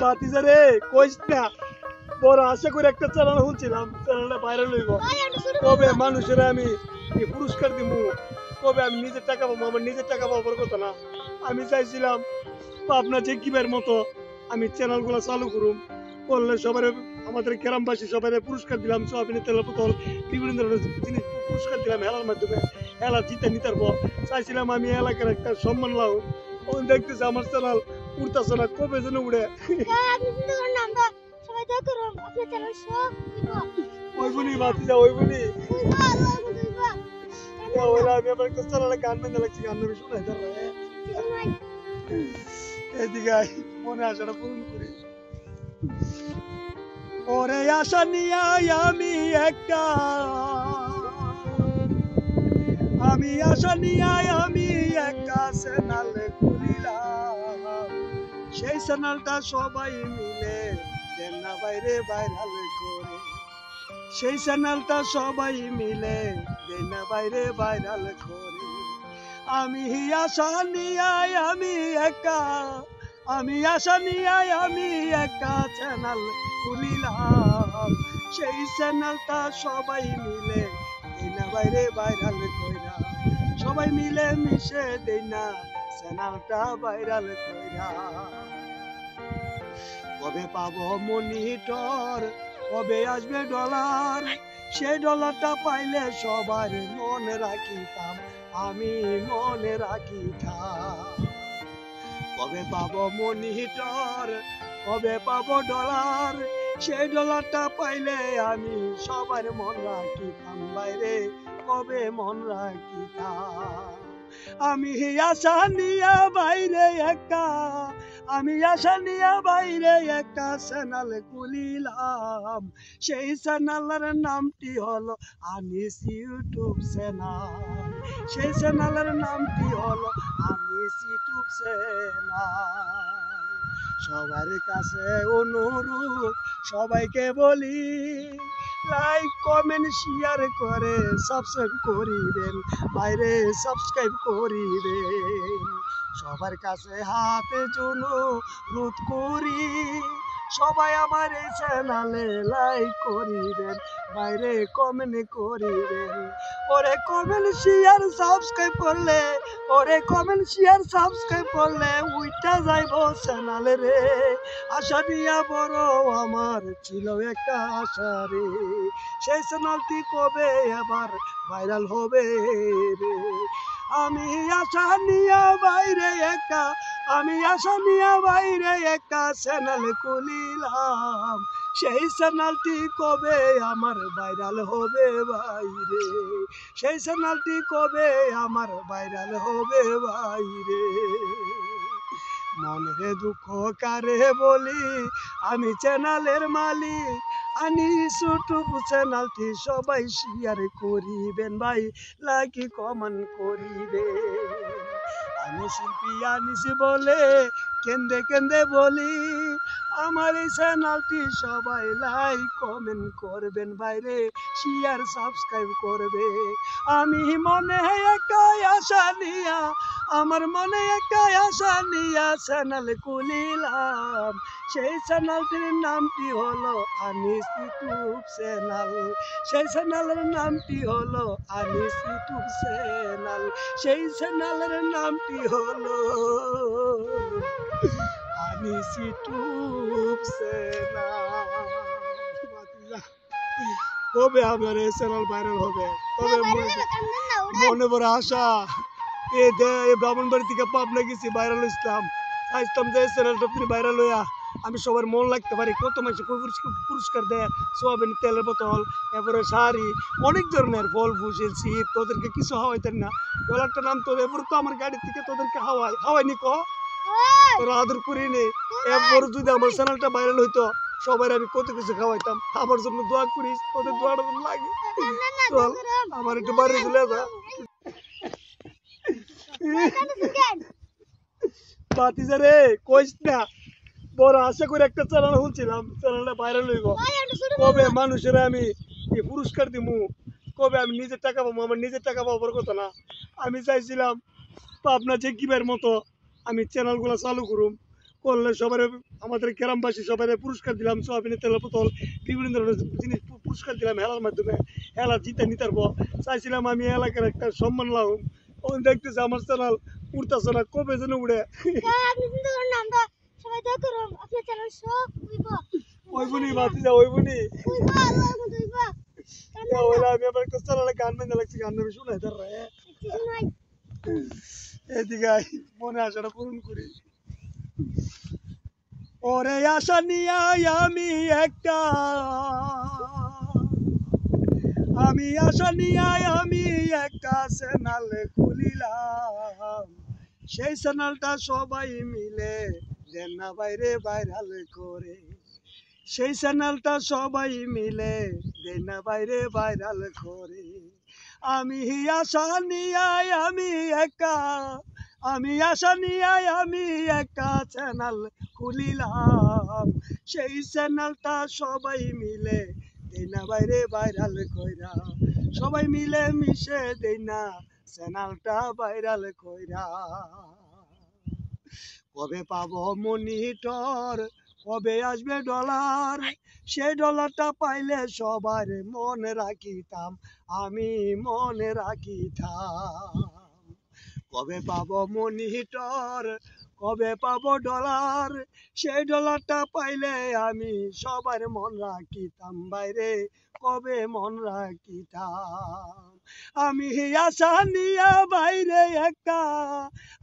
বাতিজা রে কইস না, বড় আশা করে একটা চ্যানেল শুনছিলাম, চ্যানেলটা ভাইরাল হইব। কবে মানুষের আমি পুরস্কার দিব, কবে আমি নিজের টাকা পাবো, আমার নিজের টাকা পাবার কথা না। আমি চাইছিলাম আপনার যে কিবার মতো আমি চ্যানেলগুলো চালু করুম, করলে সবার আমাদের গ্রামবাসী সবাই পুরস্কার দিলাম, সোয়াবিনের তেলের বোতল বিভিন্ন ধরনের জিনিস পুরস্কার দিলাম হেলার মাধ্যমে, হেলা জিতে নিতে পারবো। চাইছিলাম আমি এলাকার একটা সম্মান লাভ, দেখতেছে আমার চ্যানেল উঠতেছে না, কবে যেন উড়ে। ওই বলি বাতিজা, ওই বলি আমি আবার একটা চ্যানেলে গান বাজা লাগছি, গান আমি শোনাই তারা এদিকে মনে আশাটা পূরণ করি। ওরে আশা নিয়ে আমি একা, আমি আশা নিয়ে আমি একা চ্যানেল খুলিলাম, সেই চ্যানেলটা সবাই মিলে দেন না বাইরে ভাইরাল করে, সেই চ্যানেলটা সবাই মিলে দেন না বাইরে ভাইরাল করে। আমি আশা নিয়ে আমি একা, আমি আশা নিয়ে আমি একা চ্যানেল খুলিলাম, সেই চ্যানেলটা সবাই মিলে দেই না বাইরে ভাইরাল কইরা, সবাই মিলে মিশে দেই না চ্যানেলটা ভাইরাল কইরা। কবে পাবো মনিটর, কবে আসবে ডলার, সেই ডলারটা পাইলে সবার মনে রাখিতাম, আমি মনে রাখিতাম। কবে পাবো মনিটর, কবে পাবো ডলার, সেই ডলারটা পাইলে আমি সবার মন রাখিতাম, বাইরে কবে মন রাখিতাম। আমি আশা নিয়া বাইরে একা, আমি আশা নিয়া বাইরে একটা চ্যানেল খুলিলাম, সেই চ্যানেলের নামটি হলো আনিস ইউটিউব চ্যানেল, সেই চ্যানেলের নামটি হলো আনিস ইউটিউব চ্যানেল। সবার কাছে অনুরোধ, সবাইকে বলি লাইক কমেন্ট শেয়ার করে সাবস্ক্রাইব করিবেন, বাইরে সাবস্ক্রাইব করিবেন। সবার কাছে হাতে অনুরোধ করি, সবাই আমার এই চ্যানেলে লাইক করিবেন, বাইরে কমেন্ট করিবেন। ওরে কমেন্ট শেয়ার সাবস্ক্রাইব করলে, ওরে কমেন্ট শেয়ার সাবস্ক্রাইব করলে উইটা যাইব চ্যানেলে রে। আশা নিয়া বড় আমার ছিল একটা আশা রে, সেই চ্যানেলটি কবে আবার ভাইরাল হবে রে। আমি আশা নিয়া বাইরে একা, আমি আশা নিয়া বাইরে একা চ্যানেল খুলিলাম, সেই চ্যানেলটি কবে আমার ভাইরাল হবে বাইরে, সেই চ্যানেলটি কবে আমার ভাইরাল হবে বাইরে। মনের দুঃখ কারে বলি, আমি চ্যানেলের মালিক, আনিস ইউটিউব চ্যানেলটি সবাই শেয়ার করিবেন, ভাই লাইক কমেন্ট করিবেন। আমি শিল্পী আনিস বলে কেন্দে কেন্দে বলি, আমার এই চ্যানেলটি সবাই লাইক কমেন্ট করবেন, বাইরে শেয়ার সাবস্ক্রাইব করবে। আমি মনে একাই আশা নিয়া, আমার মনে একাই আশা নিয়া চ্যানেল খুলিলাম, সেই চ্যানেলটির নামটি হলো আনিস ইউটিউব চ্যানেল, সেই চ্যানেলের নামটি হলো আনিস ইউটিউব চ্যানেল, সেই চ্যানেলের নামটি হলো আনিস ইউটিউব চ্যানেল। কবে আমার এই চ্যানেল ভাইরাল হবে, তবে মনে বড় আশা। এই ব্রাহ্মণবাড়ি থেকে পাবনা গেছি, ভাইরাল ইসলাম চাইতাম যে চ্যানেলটা তুমি ভাইরাল হইয়া আমি সবার মন লাগতে পারি। কত মানুষ পুরস্কার দেয়, সোয়াবিন তেলের বোতল, এরপরে শাড়ি, অনেক ধরনের ফল ফুসেল শীত, তোদেরকে কিছু হাওয়াইতেন না, ডলারটা নাম তো এরপরে তো আমার গাড়ি থেকে তোদেরকে হাওয়াইনি ক, তোরা আদর করিনি। এরপর যদি আমার চ্যানেলটা ভাইরাল হইতো সবাই আমি কত কিছু খাওয়াইতাম। আমার জন্য দোয়া করিস, তোদের দোয়াটা লাগে। চল আমার একটু বাড়ি চলে যা। বাতিজা রে কইস না, বড় আশা করে একটা চ্যানেল শুনছিলাম, চ্যানেলটা ভাইরাল হইব। কবে মানুষের আমি পুরস্কার দিব, কবে আমি নিজের টাকা পাবো, আমার নিজের টাকা পাবার কথা না। আমি চাইছিলাম পাবনা যে কিবার মতো আমি চ্যানেলগুলো চালু করুম, করলে সবার আমাদের গ্রামবাসী সবাই পুরস্কার দিলাম, সোয়াবিনের তেলের বোতল বিভিন্ন ধরনের জিনিস পুরস্কার দিলাম হেলার মাধ্যমে। হেলা জিতে নিতে পারবো চাইছিলাম আমি এলাকার একটা সম্মান লাভ। ওই দেখতেছে আমার চ্যানেল উঠতেছে না, কবে যেন উড়ে। ওইগুনি বাতি যা ওইগুনি আমি আবার একটা চ্যানেলে গান বেঁধে লাগছি, গান আমি শুনাই তার এদিকে মনে আশাটা পূরণ করি। ওরে আশা নিয়ে আমি একটা, আমি আশা নিয়ে আমি একটা চ্যানেল খুলিলাম, সেই চ্যানেলটা সবাই মিলে দেন না বাইরে ভাইরাল করে, সেই চ্যানেলটা সবাই মিলে দেন না বাইরে ভাইরাল করে। আমি আশা নিয়ে আমি একা, আমি আশা নিয়ে আমি একটা চ্যানেল খুলিলাম, সেই চ্যানেলটা সবাই মিলে দেই না বাইরে ভাইরাল কইরা, সবাই মিলে মিশে দেই না চ্যানেলটা ভাইরাল কইরা। কবে পাবো মনিটর, কবে আসবে ডলার, সেই ডলারটা পাইলে সবার মনে রাখিতাম, আমি মনে রাখিতাম। কবে পাবো মনিটর, কবে পাবো ডলার, সেই ডলারটা পাইলে আমি সবার মন রাখিতাম, বাইরে কবে মন রাখিতাম। আমি আশা নিয়া বাইরে একটা,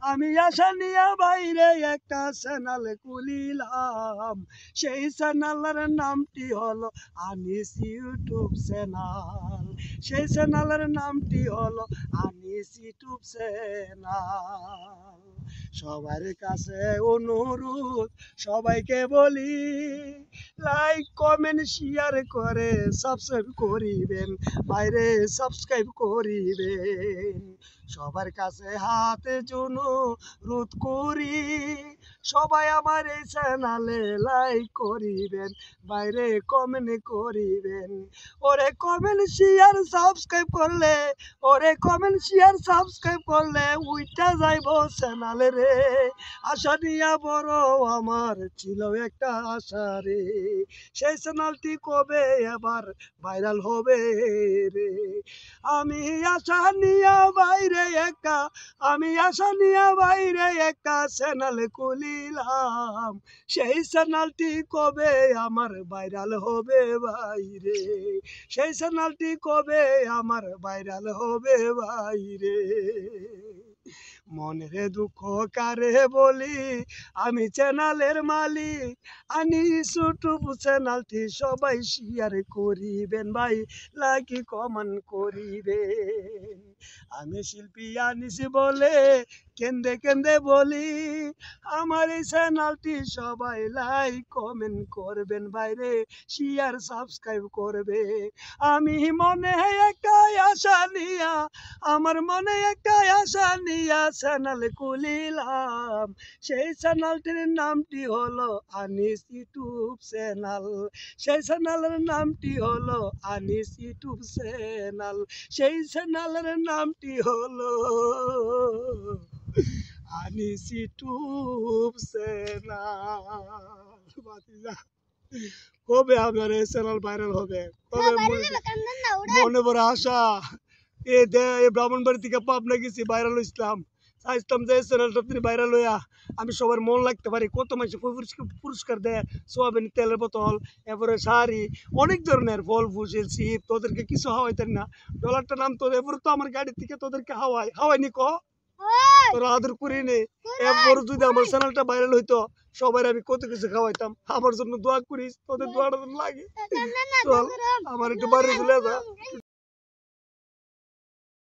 আমি আশা নিয়া বাইরে একটা চ্যানেল খুলিলাম, সেই চ্যানেলের নামটি হলো আনিস ইউটিউব চ্যানেল, সেই চ্যানেলের নামটি হলো আনিস ইউটিউব চ্যানেল। সবার কাছে অনুরোধ, সবাইকে বলি লাইক কমেন্ট শেয়ার করে সাবস্ক্রাইব করিবেন, বাইরে সাবস্ক্রাইব করিবেন। সবার কাছে হাতে অনুরোধ করি, সবাই আমার এই চ্যানেলে লাইক করিবেন, বাইরে কমেন্ট করিবেন। ওরে কমেন্ট শেয়ার সাবস্ক্রাইব করলে, ওরে কমেন্ট শেয়ার সাবস্ক্রাইব করলে উইটা যাইব চ্যানেলে রে। আশা নিয়া বড় আমার ছিল একটা আশা রে, সেই চ্যানেলটি কবে এবার ভাইরাল হবে রে। আমি আশা নিয়া বাইরে একটা, আমি আশা নিয়া বাইরে একটা চ্যানেল খুলিলাম, সেই চ্যানেলটি কবে আমার ভাইরাল হবে বাইরে, সেই চ্যানেলটি কবে আমার ভাইরাল হবে বাইরে। মনের দুঃখ কারে বলি, আমি চ্যানেলের মালিক, আনি ইউটিউব চ্যানেলটি সবাই শেয়ার করিবেন, ভাই লাইক কমেন্ট করিবেন। আমি শিল্পী আনিছি বলে কেন্দে কেন্দে বলি, আমার এই চ্যানেলটি সবাই লাইক কমেন্ট করবেন, বাইরে শেয়ার সাবস্ক্রাইব করবে। আমি মনে একটা আশা নিয়া, আমার মনে একটা আশা নিয়া চ্যানেল খুলিলাম, সেই চ্যানেলটির নামটি হলো আনিস ইউটিউব চ্যানেল, সেই চ্যানেলের নামটি হলো আনিস ইউটিউব চ্যানেল, সেই চ্যানেলের নামটি হলো আনিস ইউটিউব চ্যানেল। কবে আমার এই চ্যানেল ভাইরাল হবে, কবে মনে বড় আশা। এ দে ব্রাহ্মণবাড়ি থেকে পাবনা গেছি, ভাইরাল হইছিলাম, চাইছিলাম যে চ্যানেলটা তিনি ভাইরাল হইয়া আমি সবার মন লাগতে পারি। কত মানুষ পুরস্কার দেয়, সোয়াবিন তেলের বোতল, এরপরে শাড়ি, অনেক ধরনের ফল ফুসেল চিপ, তোদেরকে কিছু হাওয়াইতেন না, ডলারটা নাম তোদের এরপরে তো আমার গাড়ি থেকে তোদেরকে হাওয়াইনি ক তোরা আদর করি নে। এরপর যদি আমার চ্যানেলটা ভাইরাল হইতো সবাই আমি কত কিছু খাওয়াইতাম। আমার জন্য দোয়া করিস, তোদের দোয়াটা লাগে। চল আমার একটু বাড়ি চলে যা।